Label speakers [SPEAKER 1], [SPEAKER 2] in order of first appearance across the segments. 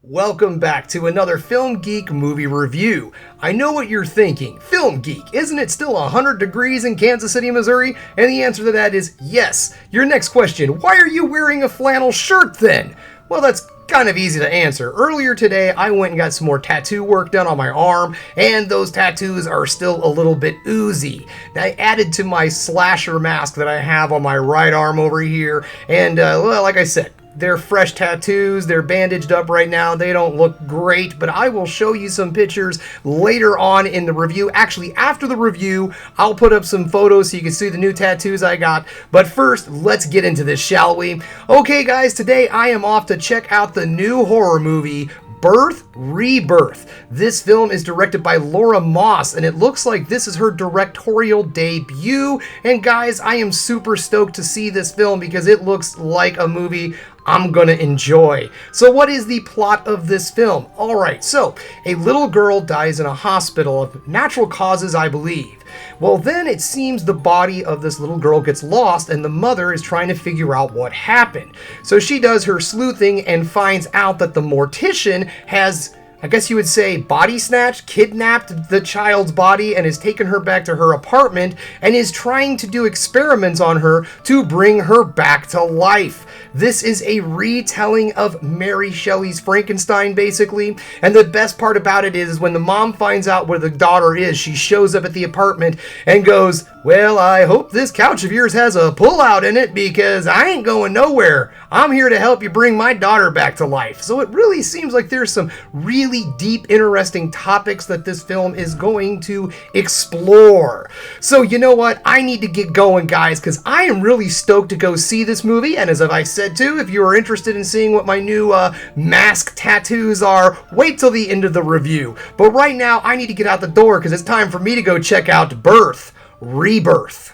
[SPEAKER 1] Welcome back to another Film Geek movie review. I know what you're thinking. Film Geek, isn't it still 100 degrees in Kansas City, Missouri? And the answer to that is yes. Your next question, why are you wearing a flannel shirt then? Well, that's kind of easy to answer. Earlier today, I went and got some more tattoo work done on my arm, and those tattoos are still a little bit oozy. I added to my slasher mask that I have on my right arm over here, and well, like I said, they're fresh tattoos, they're bandaged up right now, they don't look great, but I will show you some pictures later on in the review. Actually, after the review, I'll put up some photos so you can see the new tattoos I got. But first, let's get into this, shall we? Okay guys, today I am off to check out the new horror movie, Rebirth. This film is directed by Laura Moss, and it looks like this is her directorial debut. And guys, I am super stoked to see this film because it looks like a movie I'm gonna enjoy. So what is the plot of this film? Alright, so a little girl dies in a hospital of natural causes, I believe. Well, then it seems the body of this little girl gets lost and the mother is trying to figure out what happened. So she does her sleuthing and finds out that the mortician has, I guess you would say, body snatched, kidnapped the child's body and has taken her back to her apartment and is trying to do experiments on her to bring her back to life. This is a retelling of Mary Shelley's Frankenstein, basically. And the best part about it is when the mom finds out where the daughter is, she shows up at the apartment and goes, "Well, I hope this couch of yours has a pull-out in it because I ain't going nowhere. I'm here to help you bring my daughter back to life." So it really seems like there's some really deep, interesting topics that this film is going to explore. So you know what? I need to get going, guys, because I am really stoked to go see this movie. And as I said too, if you are interested in seeing what my new mask tattoos are, wait till the end of the review. But right now, I need to get out the door because it's time for me to go check out Rebirth.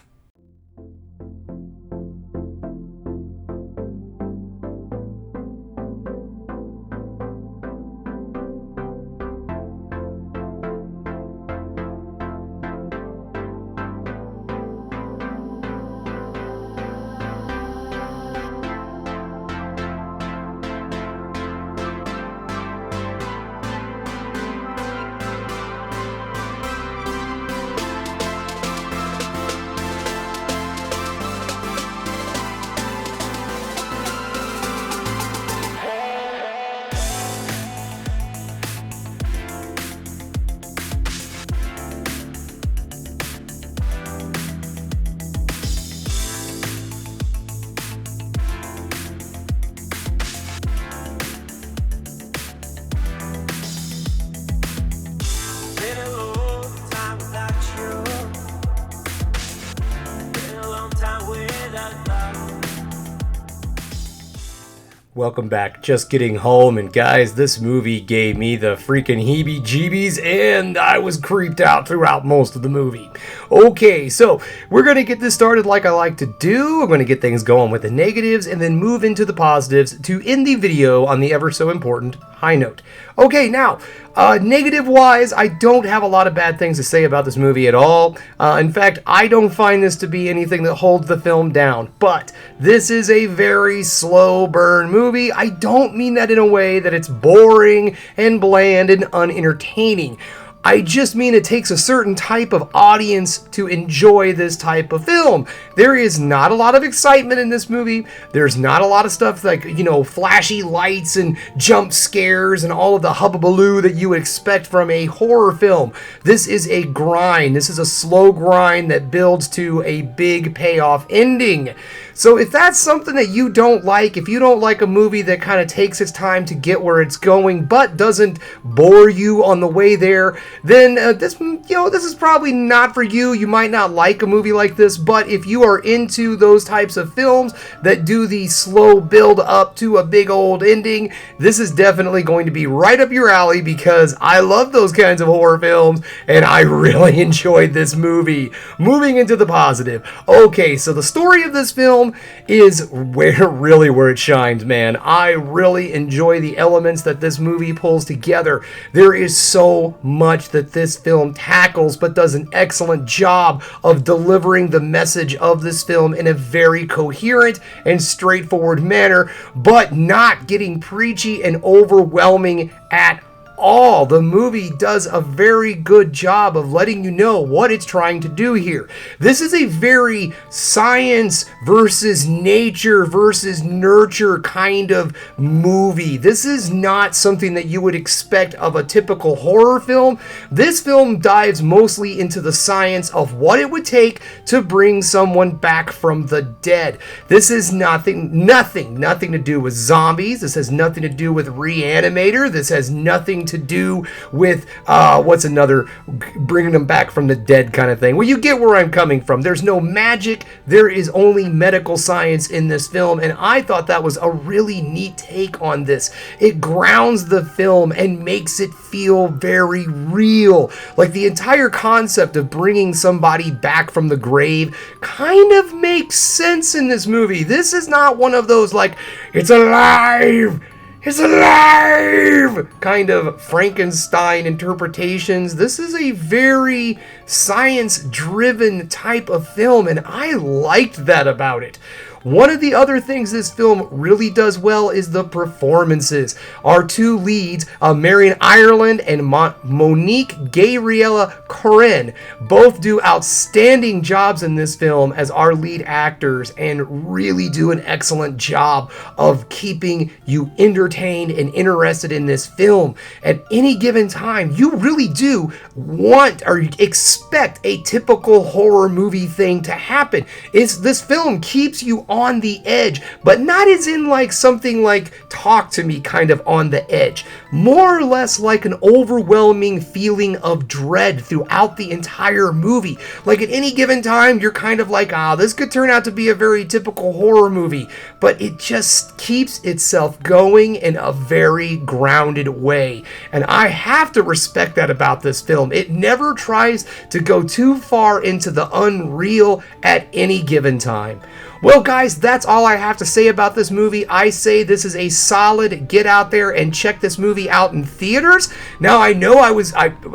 [SPEAKER 1] Welcome back. Just getting home, and guys, this movie gave me the freaking heebie-jeebies, and I was creeped out throughout most of the movie. Okay, so we're going to get this started like I like to do. We're going to get things going with the negatives and then move into the positives to end the video on the ever so important high note. Okay, now, negative-wise, I don't have a lot of bad things to say about this movie at all. In fact, I don't find this to be anything that holds the film down. But this is a very slow burn movie. I don't mean that in a way that it's boring and bland and unentertaining. I just mean it takes a certain type of audience to enjoy this type of film. There is not a lot of excitement in this movie. There's not a lot of stuff like, you know, flashy lights and jump scares and all of the hubbubaloo that you would expect from a horror film. This is a grind. This is a slow grind that builds to a big payoff ending. So if that's something that you don't like, if you don't like a movie that kind of takes its time to get where it's going but doesn't bore you on the way there, then this is probably not for you. You might not like a movie like this, but if you are into those types of films that do the slow build up to a big old ending, this is definitely going to be right up your alley because I love those kinds of horror films and I really enjoyed this movie. Moving into the positive. Okay, so the story of this film film is where it shines, man. I really enjoy the elements that this movie pulls together. There is so much that this film tackles, but does an excellent job of delivering the message of this film in a very coherent and straightforward manner, but not getting preachy and overwhelming at all. The movie does a very good job of letting you know what it's trying to do here. This is a very science versus nature versus nurture kind of movie. This is not something that you would expect of a typical horror film. This film dives mostly into the science of what it would take to bring someone back from the dead. This is nothing to do with zombies. This has nothing to do with Reanimator. This has nothing to do with what's another bringing them back from the dead kind of thing. Well, you get where I'm coming from. There's no magic. There is only medical science in this film, and I thought that was a really neat take on this. It grounds the film and makes it feel very real. Like the entire concept of bringing somebody back from the grave kind of makes sense in this movie. This is not one of those like, it's alive! It's alive! Kind of Frankenstein interpretations. This is a very science-driven type of film, and I liked that about it. One of the other things this film really does well is the performances. Our two leads, Marion Ireland and Monique Gabriella Corrin, both do outstanding jobs in this film as our lead actors and really do an excellent job of keeping you entertained and interested in this film. At any given time, you really do want or expect a typical horror movie thing to happen. This film keeps you on the edge, but not as in like something like Talk to Me kind of on the edge. More or less like an overwhelming feeling of dread throughout the entire movie. Like at any given time, you're kind of like, this could turn out to be a very typical horror movie, but it just keeps itself going in a very grounded way. And I have to respect that about this film. It never tries to go too far into the unreal at any given time. Well, guys, that's all I have to say about this movie. I say this is a solid get out there and check this movie out in theaters. Now, I know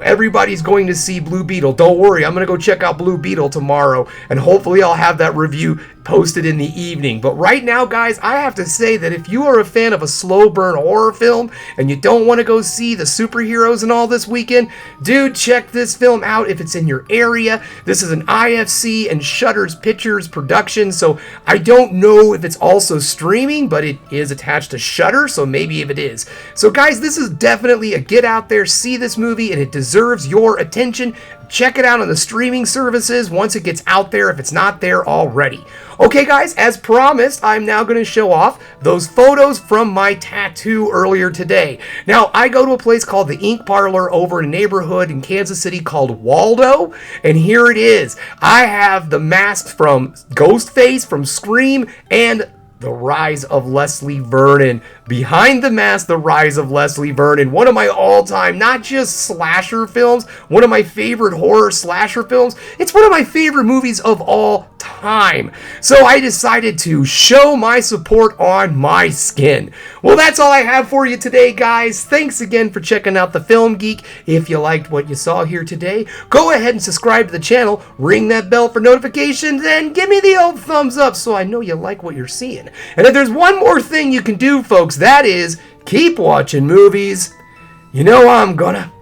[SPEAKER 1] everybody's going to see Blue Beetle. Don't worry, I'm going to go check out Blue Beetle tomorrow, and hopefully I'll have that review posted in the evening. But right now, guys, I have to say that if you are a fan of a slow burn horror film and you don't want to go see the superheroes and all this weekend, dude, check this film out if it's in your area. This is an IFC and Shudder's Pictures production, so I don't know if it's also streaming, but it is attached to Shudder, so maybe if it is. So guys, this is definitely a get out there, see this movie, and it deserves your attention. Check it out on the streaming services once it gets out there if it's not there already. Okay guys, as promised, I'm now going to show off those photos from my tattoo earlier today. Now, I go to a place called the Ink Parlor over in a neighborhood in Kansas City called Waldo, and here it is. I have the masks from Ghostface, from Scream, and The Rise of Leslie Vernon. Behind the Mask, The Rise of Leslie Vernon. One of my all-time, not just slasher films, one of my favorite horror slasher films. It's one of my favorite movies of all time. So I decided to show my support on my skin. Well, that's all I have for you today, guys. Thanks again for checking out the Film Geek. If you liked what you saw here today, go ahead and subscribe to the channel, ring that bell for notifications, and give me the old thumbs up so I know you like what you're seeing. And if there's one more thing you can do, folks, that is keep watching movies. You know I'm gonna.